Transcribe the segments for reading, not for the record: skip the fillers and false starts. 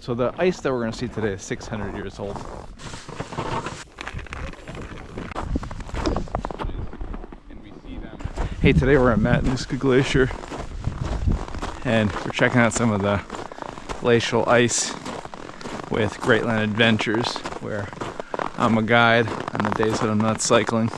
So the ice that we're going to see today is 600 years old. Hey, today we're at Matanuska Glacier and we're checking out some of the glacial ice with Greatland Adventures, where I'm a guide on the days that I'm not cycling.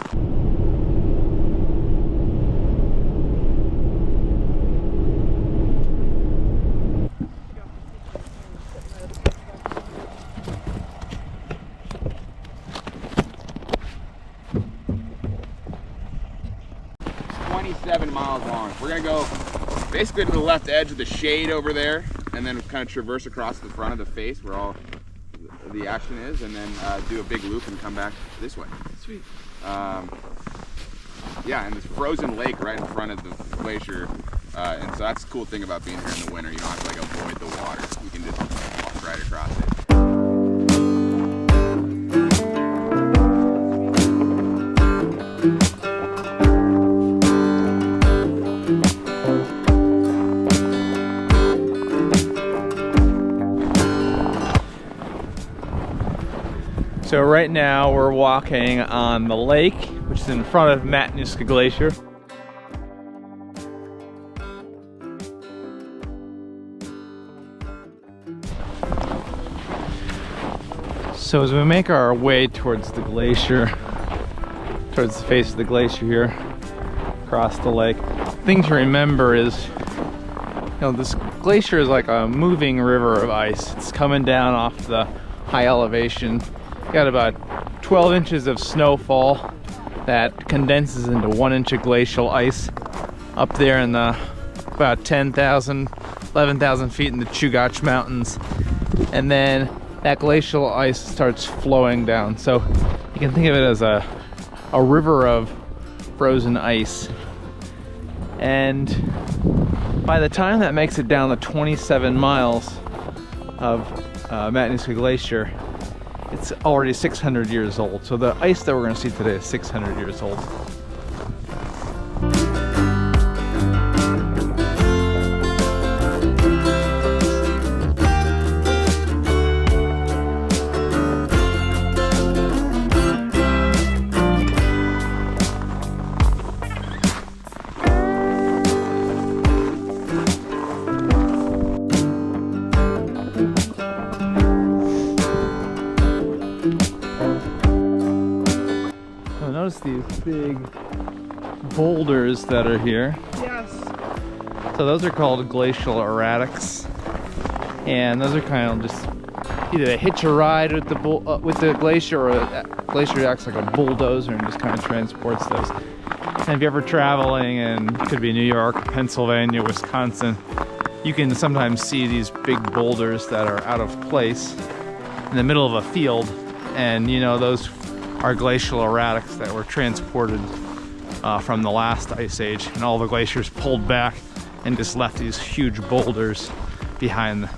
It's 27 miles long. We're gonna go basically to the left edge of the shade over there, and then kind of traverse across the front of the face where all the action is, and then do a big loop and come back this way. Sweet. Yeah, and this frozen lake right in front of the glacier, and so that's the cool thing about being here in the winter. You don't have to like avoid the water. You can just walk right across it. So right now we're walking on the lake, which is in front of Matanuska Glacier. So as we make our way towards the glacier, towards the face of the glacier here, across the lake, the thing to remember is, this glacier is like a moving river of ice. It's coming down off the high elevation. Got about 12 inches of snowfall that condenses into 1 inch of glacial ice up there in the about 10,000, 11,000 feet in the Chugach Mountains. And then that glacial ice starts flowing down. So you can think of it as a river of frozen ice. And by the time that makes it down the 27 miles of Matanuska Glacier, it's already 600 years old. So the ice that we're going to see today is 600 years old. Notice these big boulders that are here. Yes. So those are called glacial erratics, and those are kind of just either they hitch a ride with the glacier, or the glacier acts like a bulldozer and just kind of transports those. And if you're ever traveling, and it could be New York, Pennsylvania, Wisconsin, you can sometimes see these big boulders that are out of place in the middle of a field, and those are glacial erratics that were transported from the last ice age, and all the glaciers pulled back and just left these huge boulders behind.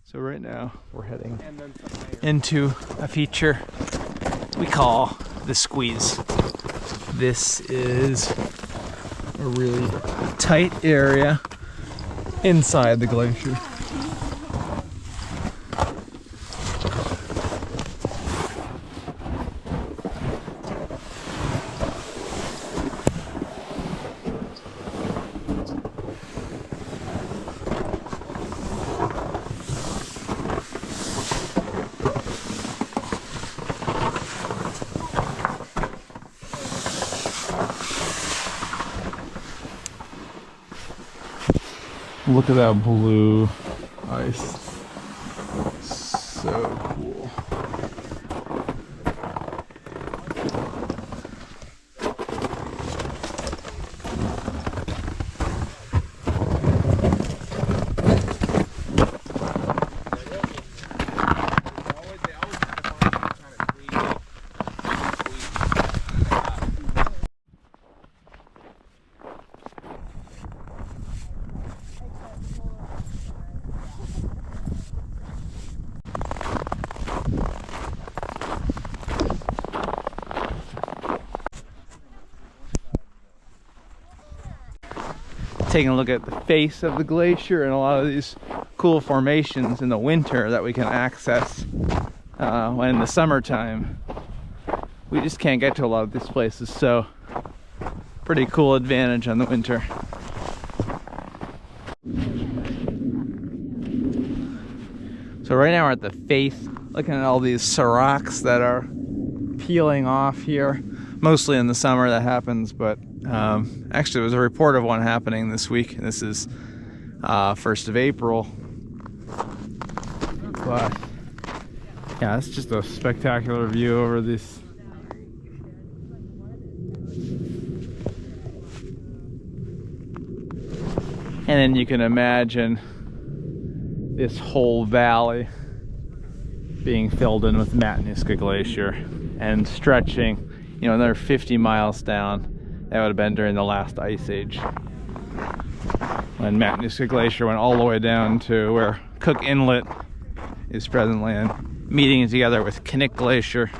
So right now we're heading into a feature we call the squeeze. This is a really tight area inside the glacier. Look at that blue ice. So cool. Taking a look at the face of the glacier and a lot of these cool formations in the winter that we can access when in the summertime we just can't get to a lot of these places, so pretty cool advantage on the winter. So right now we're at the face, looking at all these seracs that are peeling off here. Mostly in the summer that happens, but actually there was a report of one happening this week. This is 1st of April. But yeah, it's just a spectacular view over this. And then you can imagine this whole valley being filled in with Matanuska Glacier and stretching, you know, another 50 miles down. That would have been during the last ice age, when Matanuska Glacier went all the way down to where Cook Inlet is presently, and meeting together with Knik Glacier.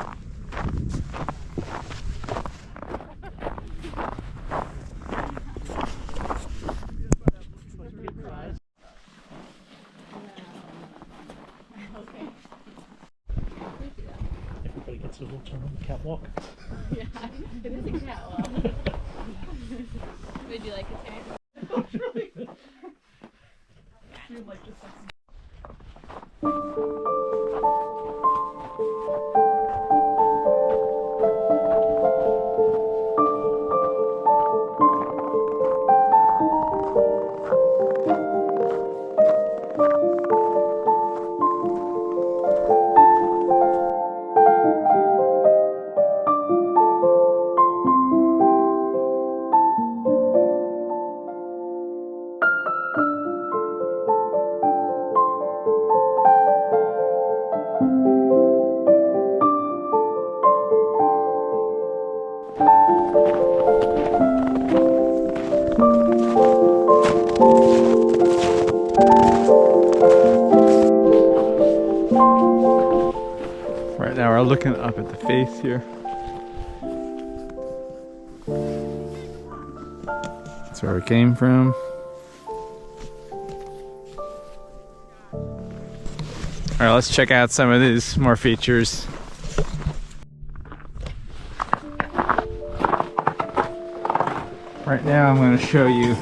Everybody gets a little turn on the catwalk. Yeah, it is a catwalk. Would you like a tan? Oh, really? You're like just like... Right now we're looking up at the face here. That's where we came from. Alright, let's check out some of these more features. Right now I'm going to show you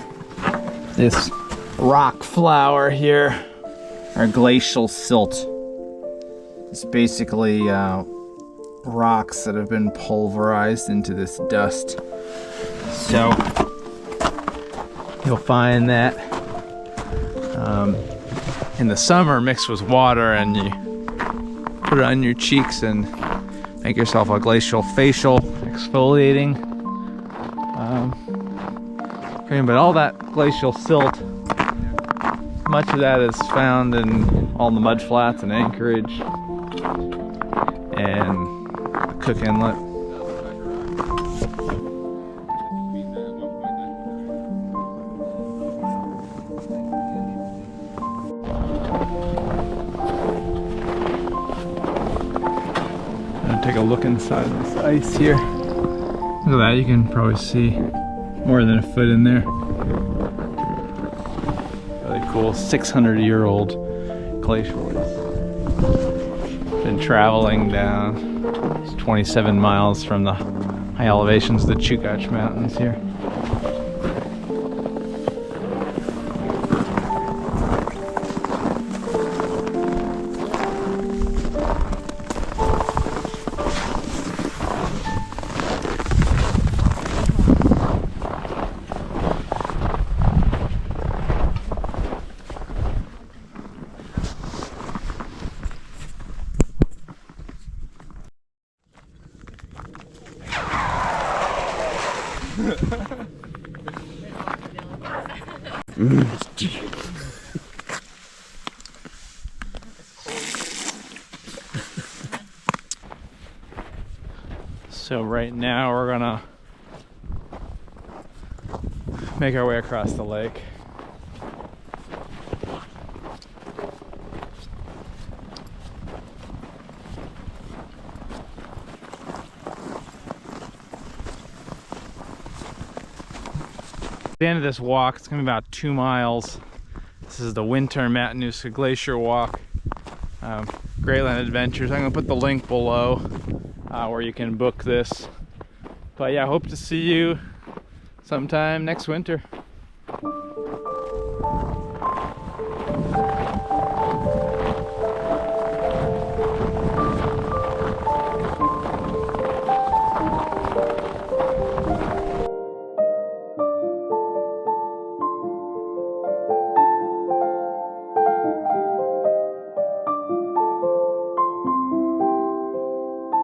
this rock flower here, or glacial silt. It's basically rocks that have been pulverized into this dust. So you'll find that in the summer mixed with water, and you put it on your cheeks and make yourself a glacial facial exfoliating cream. But all that glacial silt, much of that is found in all the mud flats in Anchorage and the Cook Inlet. I'll take a look inside this ice here. Look at that, you can probably see more than a foot in there. Really cool, 600-year-old glacial ice. Been traveling down. It's 27 miles from the high elevations of the Chukach Mountains here. So right now we're gonna make our way across the lake. The end of this walk, it's gonna be about 2 miles. This is the winter Matanuska Glacier walk. Greatland Adventures. I'm gonna put the link below where you can book this. But yeah, hope to see you sometime next winter.